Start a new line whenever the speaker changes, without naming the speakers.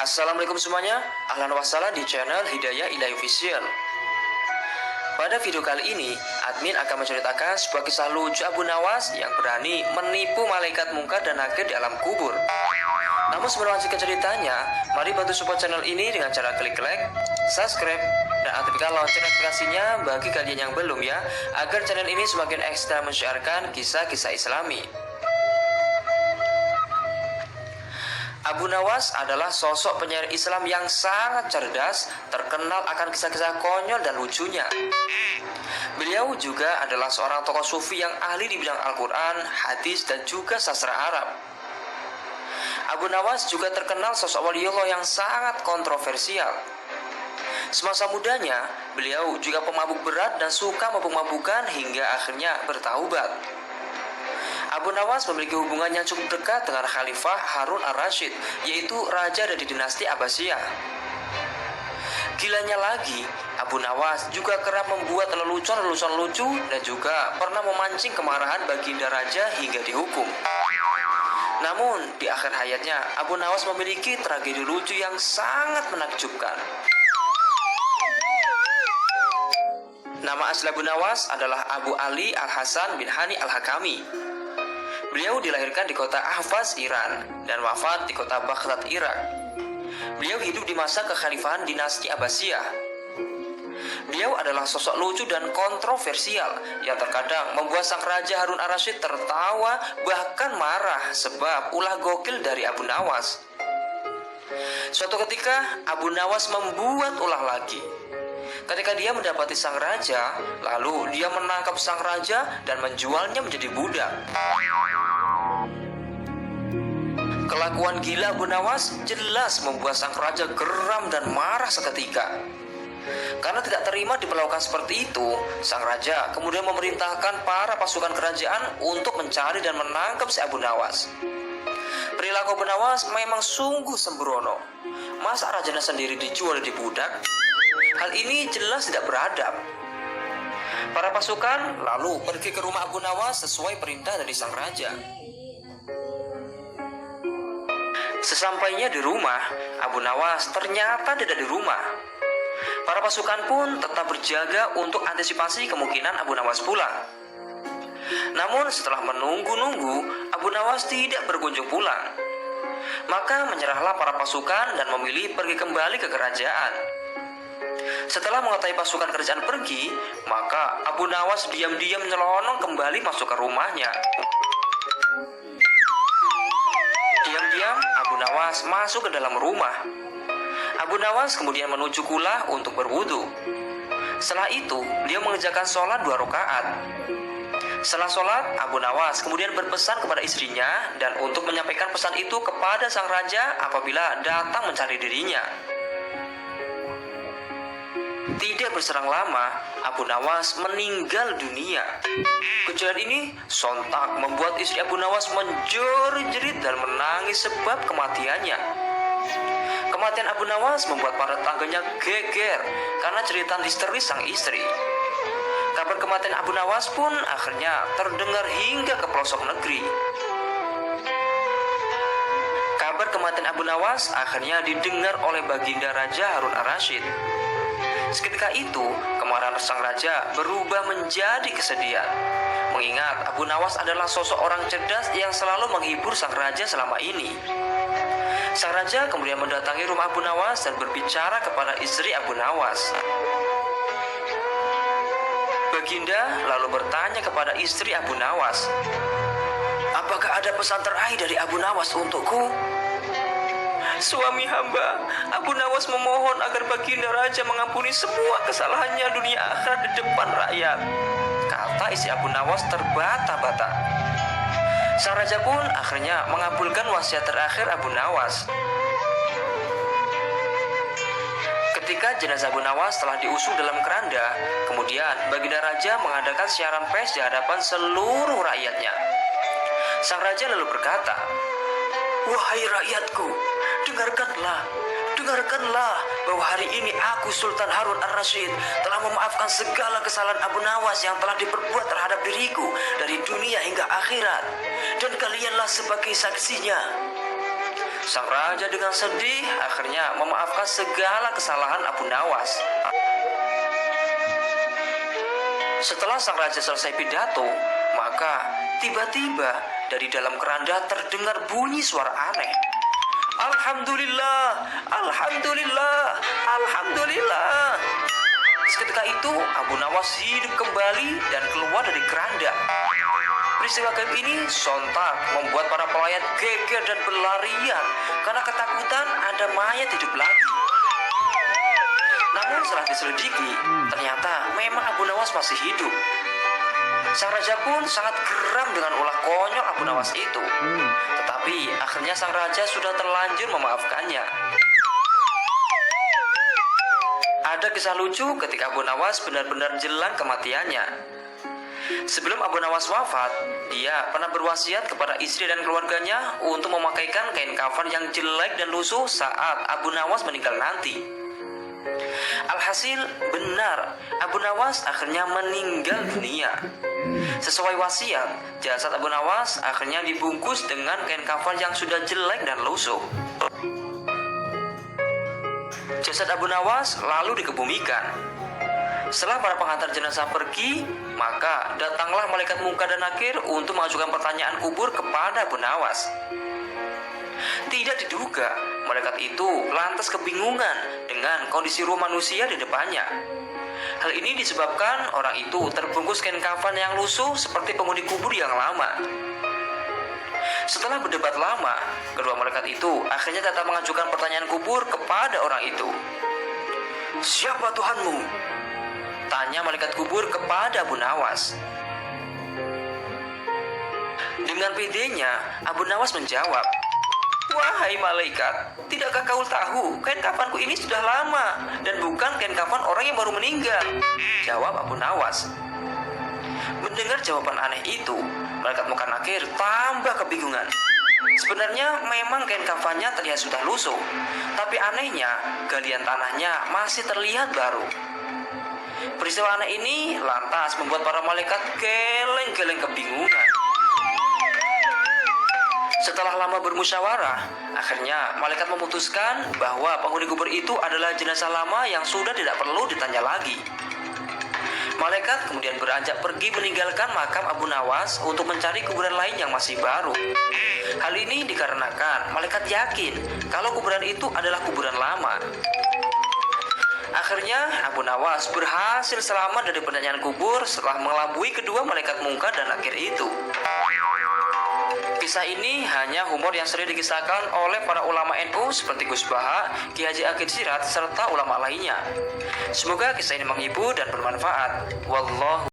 Assalamualaikum semuanya, ahlan wassalam di channel Hidayah Ilahi Official. Pada video kali ini, admin akan menceritakan sebuah kisah lucu Abu Nawas yang berani menipu malaikat mungkar dan nakir di alam kubur. Namun sebelum lanjut ke ceritanya, mari bantu support channel ini dengan cara klik like, subscribe, dan aktifkan lonceng notifikasinya bagi kalian yang belum ya, agar channel ini semakin ekstra menyiarkan kisah-kisah Islami. Abu Nawas adalah sosok penyair Islam yang sangat cerdas, terkenal akan kisah-kisah konyol dan lucunya. Beliau juga adalah seorang tokoh sufi yang ahli di bidang Al-Quran, hadis, dan juga sastra Arab. Abu Nawas juga terkenal sosok waliullah yang sangat kontroversial. Semasa mudanya, beliau juga pemabuk berat dan suka mabuk-mabukan hingga akhirnya bertaubat. Abu Nawas memiliki hubungan yang cukup dekat dengan Khalifah Harun ar-Rasyid, yaitu raja dari dinasti Abbasiyah. Gilanya lagi, Abu Nawas juga kerap membuat lelucon-lelucon lucu dan juga pernah memancing kemarahan baginda raja hingga dihukum. Namun, di akhir hayatnya, Abu Nawas memiliki tragedi lucu yang sangat menakjubkan. Nama asli Abu Nawas adalah Abu Ali Al-Hasan bin Hani Al-Hakami. Beliau dilahirkan di kota Ahvaz, Iran, dan wafat di kota Baghdad, Irak. Beliau hidup di masa kekhalifahan dinasti Abbasiyah. Beliau adalah sosok lucu dan kontroversial yang terkadang membuat sang raja Harun ar-Rasyid tertawa bahkan marah sebab ulah gokil dari Abu Nawas. Suatu ketika Abu Nawas membuat ulah lagi. Ketika dia mendapati sang raja, lalu dia menangkap sang raja dan menjualnya menjadi budak. Kelakuan gila Abu Nawas jelas membuat sang raja geram dan marah seketika. Karena tidak terima diperlakukan seperti itu, sang raja kemudian memerintahkan para pasukan kerajaan untuk mencari dan menangkap si Abu Nawas. Perilaku Abu Nawas memang sungguh sembrono. Masa rajanya sendiri dijual di budak? Hal ini jelas tidak beradab. Para pasukan lalu pergi ke rumah Abu Nawas sesuai perintah dari sang raja. Sesampainya di rumah, Abu Nawas ternyata tidak di rumah. Para pasukan pun tetap berjaga untuk antisipasi kemungkinan Abu Nawas pulang. Namun setelah menunggu-nunggu, Abu Nawas tidak berkunjung pulang. Maka menyerahlah para pasukan dan memilih pergi kembali ke kerajaan. Setelah mengetahui pasukan kerajaan pergi, maka Abu Nawas diam-diam nyelonong kembali masuk ke rumahnya. Diam-diam Abu Nawas masuk ke dalam rumah. Abu Nawas kemudian menuju kula untuk berwudu. Setelah itu, dia mengerjakan sholat 2 rakaat. Setelah sholat, Abu Nawas kemudian berpesan kepada istrinya dan untuk menyampaikan pesan itu kepada sang raja apabila datang mencari dirinya. Tidak berserang lama, Abu Nawas meninggal dunia. Kejadian ini sontak membuat istri Abu Nawas menjerit-jerit dan menangis sebab kematiannya. Kematian Abu Nawas membuat para tetangganya geger karena cerita histeris sang istri. Kabar kematian Abu Nawas pun akhirnya terdengar hingga ke pelosok negeri. Kabar kematian Abu Nawas akhirnya didengar oleh baginda Raja Harun ar-Rasyid. Seketika itu, kemarahan sang raja berubah menjadi kesedihan. Mengingat Abu Nawas adalah sosok orang cerdas yang selalu menghibur sang raja selama ini. Sang raja kemudian mendatangi rumah Abu Nawas dan berbicara kepada istri Abu Nawas. Baginda lalu bertanya kepada istri Abu Nawas, "Apakah ada pesan terakhir dari Abu Nawas untukku?" "Suami hamba, Abu Nawas memohon agar baginda raja mengampuni semua kesalahannya dunia akhirat di depan rakyat," kata istri Abu Nawas terbata-bata. Sang raja pun akhirnya mengabulkan wasiat terakhir Abu Nawas. Ketika jenazah Abu Nawas telah diusung dalam keranda, kemudian baginda raja mengadakan siaran pers di hadapan seluruh rakyatnya. Sang raja lalu berkata, "Wahai rakyatku, dengarkanlah bahwa hari ini aku Sultan Harun ar-Rasyid telah memaafkan segala kesalahan Abu Nawas yang telah diperbuat terhadap diriku dari dunia hingga akhirat, dan kalianlah sebagai saksinya. Sang raja dengan sedih akhirnya memaafkan segala kesalahan Abu Nawas. Setelah sang raja selesai pidato, maka tiba-tiba dari dalam keranda terdengar bunyi suara aneh. Alhamdulillah, Alhamdulillah, Alhamdulillah. Seketika itu Abu Nawas hidup kembali dan keluar dari keranda. Peristiwa gaib ini sontak membuat para pelayat geger dan berlarian karena ketakutan ada mayat hidup lagi. Namun setelah diselidiki, ternyata memang Abu Nawas masih hidup. Sang raja pun sangat geram dengan ulah konyol Abu Nawas itu. Tetapi akhirnya sang raja sudah terlanjur memaafkannya. Ada kisah lucu ketika Abu Nawas benar-benar jelang kematiannya. Sebelum Abu Nawas wafat, dia pernah berwasiat kepada istri dan keluarganya untuk memakaikan kain kafan yang jelek dan lusuh saat Abu Nawas meninggal nanti. Alhasil benar, Abu Nawas akhirnya meninggal dunia. Sesuai wasiat, jasad Abu Nawas akhirnya dibungkus dengan kain kafan yang sudah jelek dan lusuh. Jasad Abu Nawas lalu dikebumikan. Setelah para pengantar jenazah pergi, maka datanglah malaikat Munkar dan Nakir untuk mengajukan pertanyaan kubur kepada Abu Nawas. Tidak diduga, malaikat itu lantas kebingungan dengan kondisi ruh manusia di depannya. Hal ini disebabkan orang itu terbungkus kain kafan yang lusuh seperti penghuni kubur yang lama. Setelah berdebat lama, kedua malaikat itu akhirnya datang mengajukan pertanyaan kubur kepada orang itu. "Siapa Tuhanmu?" tanya malaikat kubur kepada Abu Nawas. Dengan pedenya, Abu Nawas menjawab, "Wahai malaikat, tidakkah kau tahu kain kafanku ini sudah lama dan bukan kain kafan orang yang baru meninggal?" jawab Abu Nawas. Mendengar jawaban aneh itu, malaikat Munkar Nakir tambah kebingungan. Sebenarnya memang kain kafannya terlihat sudah lusuh, tapi anehnya galian tanahnya masih terlihat baru. Peristiwa aneh ini lantas membuat para malaikat geleng-geleng kebingungan. Setelah lama bermusyawarah, akhirnya malaikat memutuskan bahwa penghuni kubur itu adalah jenazah lama yang sudah tidak perlu ditanya lagi. Malaikat kemudian beranjak pergi meninggalkan makam Abu Nawas untuk mencari kuburan lain yang masih baru. Hal ini dikarenakan malaikat yakin kalau kuburan itu adalah kuburan lama. Akhirnya Abu Nawas berhasil selamat dari pertanyaan kubur setelah mengelabui kedua malaikat Munkar dan Nakir itu. Kisah ini hanya humor yang sering dikisahkan oleh para ulama NU seperti Gus Baha, Ki Haji Akil Siraj, serta ulama lainnya. Semoga kisah ini menghibur dan bermanfaat. Wallahu